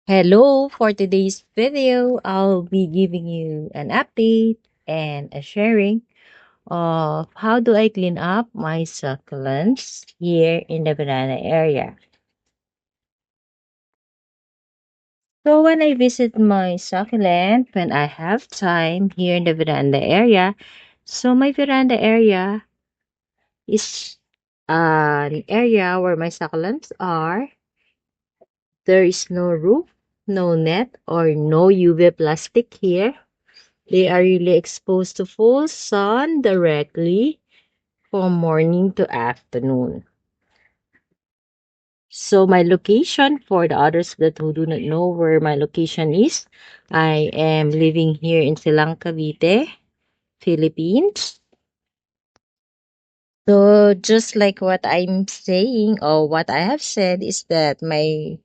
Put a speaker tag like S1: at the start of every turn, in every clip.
S1: Hello, for today's video, I'll be giving you an update and a sharing of how do I clean up my succulents here in the banana area. So when I visit my succulent, when I have time here in the veranda area, so my veranda area is an area where my succulents are. There is no roof, no net, or no UV plastic here. They are really exposed to full sun directly from morning to afternoon. So my location, for the others that who do not know where my location is, I am living here in Silang, Cavite, Philippines. So just like what I'm saying or what I have said is that my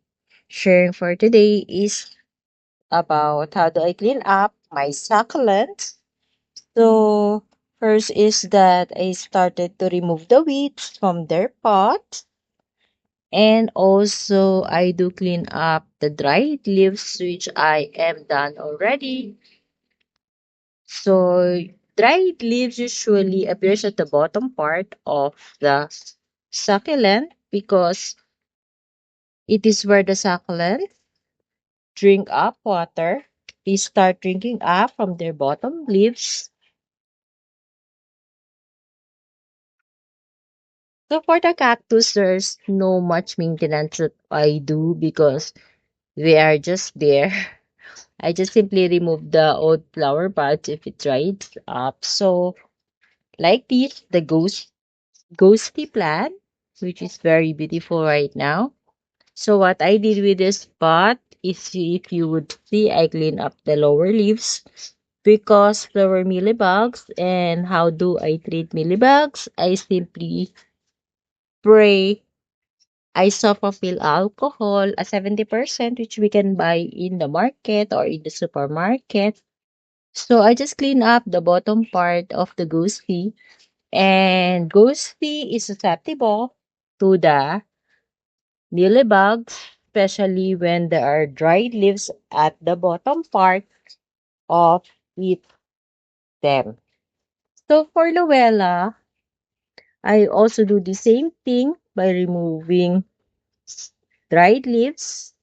S1: sharing for today is about how do I clean up my succulents. So first is that I started to remove the weeds from their pot. And also I do clean up the dried leaves which I am done already. So dried leaves usually appears at the bottom part of the succulent because it is where the succulent drink up water. They start drinking up from their bottom leaves. So for the cactus, there's no much maintenance that I do because they are just there. I just simply remove the old flower buds if it dries up. So like this, the ghosty plant, which is very beautiful right now. So what I did with this pot is if you would see, I clean up the lower leaves because there were mealybugs. And how do I treat mealybugs? I simply spray isopropyl alcohol, a 70%, which we can buy in the market or in the supermarket. So I just clean up the bottom part of the goose tea. And goose tea is susceptible to the mealybugs, especially when there are dried leaves at the bottom part of it them. So for Luella, I also do the same thing by removing dried leaves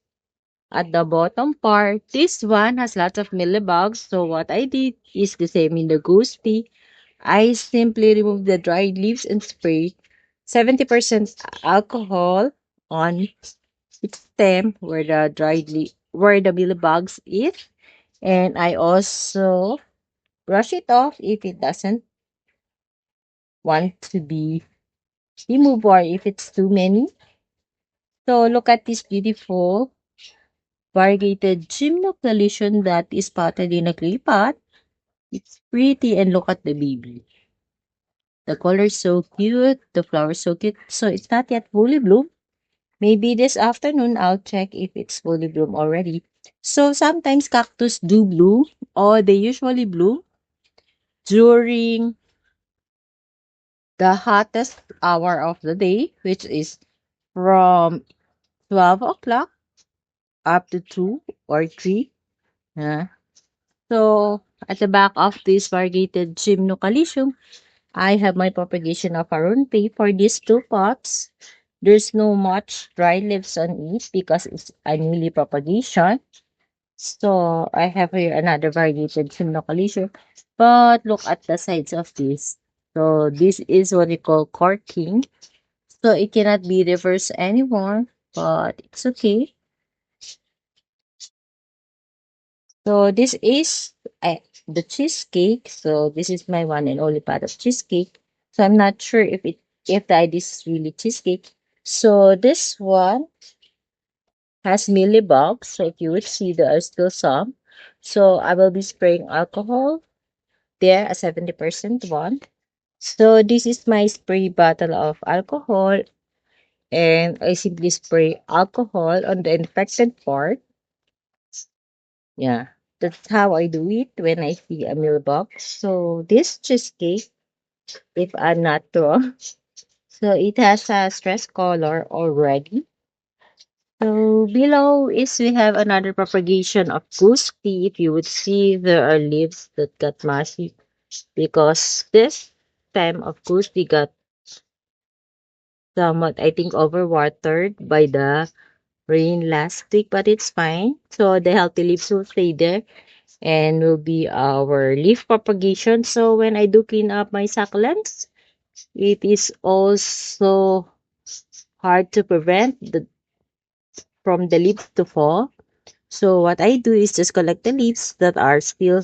S1: at the bottom part. This one has lots of mealybugs, so what I did is the same in the goose tea. I simply remove the dried leaves and spray 70% alcohol on its stem where the where the mealybugs is, and I also brush it off if it doesn't want to be removed or if it's too many. So look at this beautiful variegated gymnocalation that is potted in a clay pot. It's pretty, and look at the baby. The color is so cute, the flower is so cute. So it's not yet fully bloom. Maybe this afternoon I'll check if it's fully bloom already. So sometimes cactus do bloom, or they usually bloom during the hottest hour of the day, which is from 12 o'clock up to 2 or 3. Yeah. So at the back of this variegated gymnocalcium, I have my propagation of Aronpe for these two pots. There's no much dry leaves on it because it's a newly propagation. So I have here another variegated gymnocalcium. But look at the sides of this. So this is what we call corking. So it cannot be reversed anymore, but it's okay. So this is the cheesecake. So this is my one and only pot of cheesecake. So I'm not sure if the idea is really cheesecake. So this one has mealybugs. So if you would see, there are still some. So I will be spraying alcohol there, a 70% one. So this is my spray bottle of alcohol, and I simply spray alcohol on the infected part. Yeah, that's how I do it when I see a mealbox. So this cheesecake, if I'm not wrong, so it has a stress color already. So below is we have another propagation of goose tea. If you would see, there are leaves that got mushy because this time of goose tea got somewhat, I think, overwatered by the rain last week, but it's fine. So the healthy leaves will stay there and will be our leaf propagation. So when I do clean up my succulents, it is also hard to prevent from the leaves to fall. So what I do is just collect the leaves that are still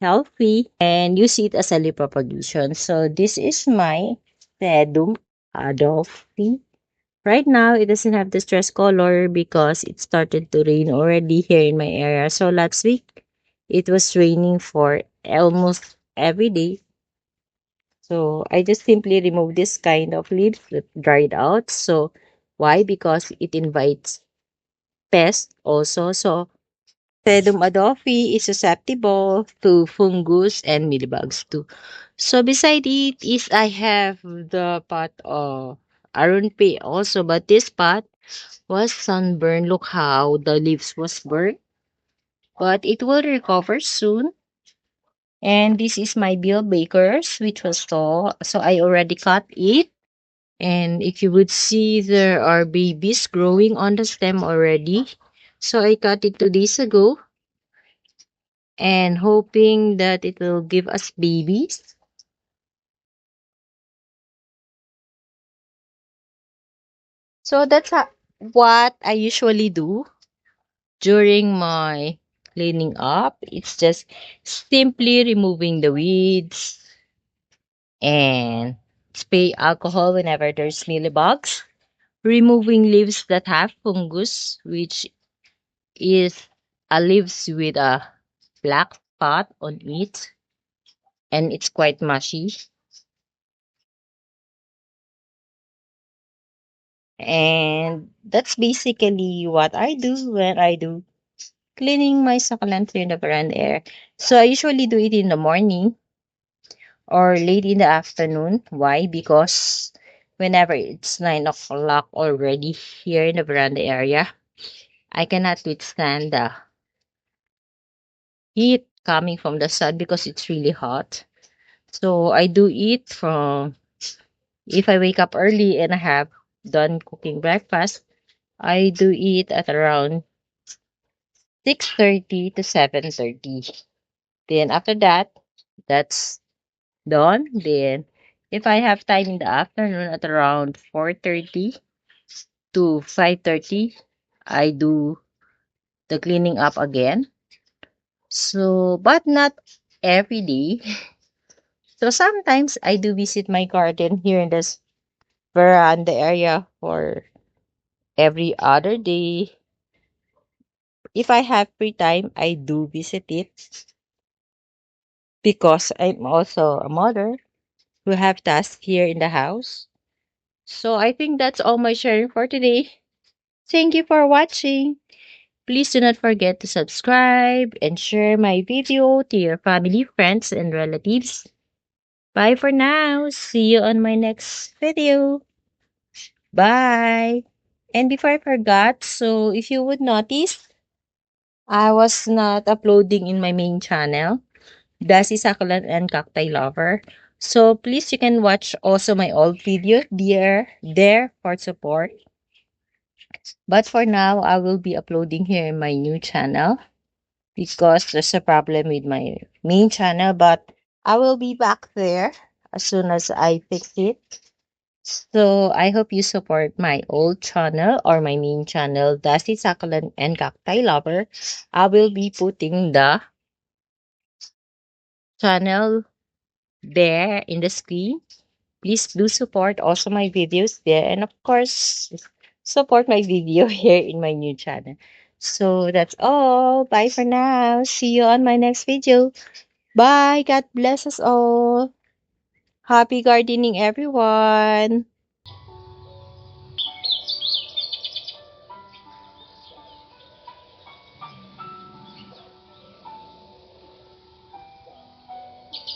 S1: healthy and use it as a leaf propagation. So this is my Sedum Adolphi. Right now, it doesn't have the stress color because it started to rain already here in my area. So last week, it was raining for almost every day. So I just simply remove this kind of leaves that dried out. So why? Because it invites pests also. So Sedum adolphi is susceptible to fungus and mealybugs too. So beside it is I have the pot of Arunpe also, but this pot was sunburned. Look how the leaves was burnt, but it will recover soon. And this is my Bill Bakers, which was tall. So I already cut it. And if you would see, there are babies growing on the stem already. So I cut it 2 days ago and hoping that it will give us babies. So that's what I usually do during my cleaning up. It's just simply removing the weeds and spray alcohol whenever there's mealybugs, removing leaves that have fungus, which is a leaves with a black spot on it and it's quite mushy. And that's basically what I do when I do cleaning my succulent in the veranda air. So I usually do it in the morning or late in the afternoon. Why? Because whenever it's 9 o'clock already here in the veranda area, I cannot withstand the heat coming from the sun because it's really hot. So I do eat from if I wake up early and I have done cooking breakfast, I do eat at around 6:30 to 7:30. Then after that, that's done. Then if I have time in the afternoon at around 4:30 to 5:30, I do the cleaning up again. So, but not every day. So sometimes I do visit my garden here in this veranda area for every other day. If I have free time, I do visit it because I'm also a mother who have tasks here in the house. So I think that's all my sharing for today. Thank you for watching. Please do not forget to subscribe and share my video to your family, friends, and relatives. Bye for now. See you on my next video. Bye. And before I forgot, so if you would notice, I was not uploading in my main channel, Dasi Succulent and Cacti Lover. So please you can watch also my old video there for support. But for now, I will be uploading here in my new channel because there's a problem with my main channel. But I will be back there as soon as I fix it. So I hope you support my old channel or my main channel, Dusty Succulent and Cacti Lover. I will be putting the channel there in the screen. Please do support also my videos there and of course support my video here in my new channel. So that's all. Bye for now. See you on my next video. Bye. God bless us all. Happy gardening everyone.